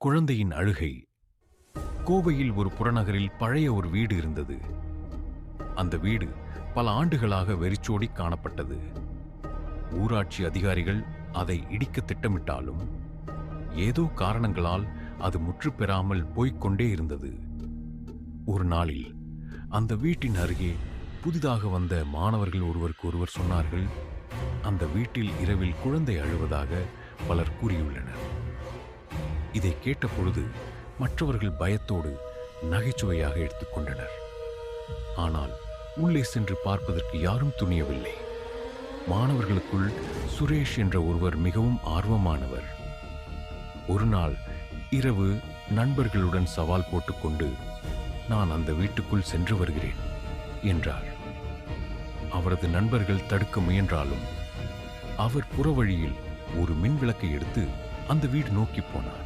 குழந்தையின் அழுகை. கோவையில் ஒரு புறநகரில் பழைய ஒரு வீடு இருந்தது. அந்த வீடு பல ஆண்டுகளாக வெறிச்சோடி காணப்பட்டது. ஊராட்சி அதிகாரிகள் அதை இடிக்க திட்டமிட்டாலும் ஏதோ காரணங்களால் அது முற்றுப்பெறாமல் போய்க்கொண்டே இருந்தது. ஒரு நாளில் அந்த வீட்டின் அருகே புதிதாக வந்த மாணவர்கள் ஒருவருக்கு ஒருவர் சொன்னார்கள், அந்த வீட்டில் இரவில் குழந்தை அழுவதாக பலர் கூறியுள்ளனர். இதை கேட்ட பொழுது மற்றவர்கள் பயத்தோடு நகைச்சுவையாக எடுத்துக்கொண்டனர். ஆனால் உள்ளே சென்று பார்ப்பதற்கு யாரும் துணியவில்லை. மாணவர்களுக்குள் சுரேஷ் என்ற ஒருவர் மிகவும் ஆர்வமானவர். ஒரு நாள் இரவு நண்பர்களுடன் சவால் போட்டுக்கொண்டு, நான் அந்த வீட்டுக்குள் சென்று வருகிறேன் என்றார். அவரது நண்பர்கள் தடுக்க முயன்றாலும் அவர் புறவழியில் ஒரு மின் விளக்கை எடுத்து அந்த வீடு நோக்கி போனார்.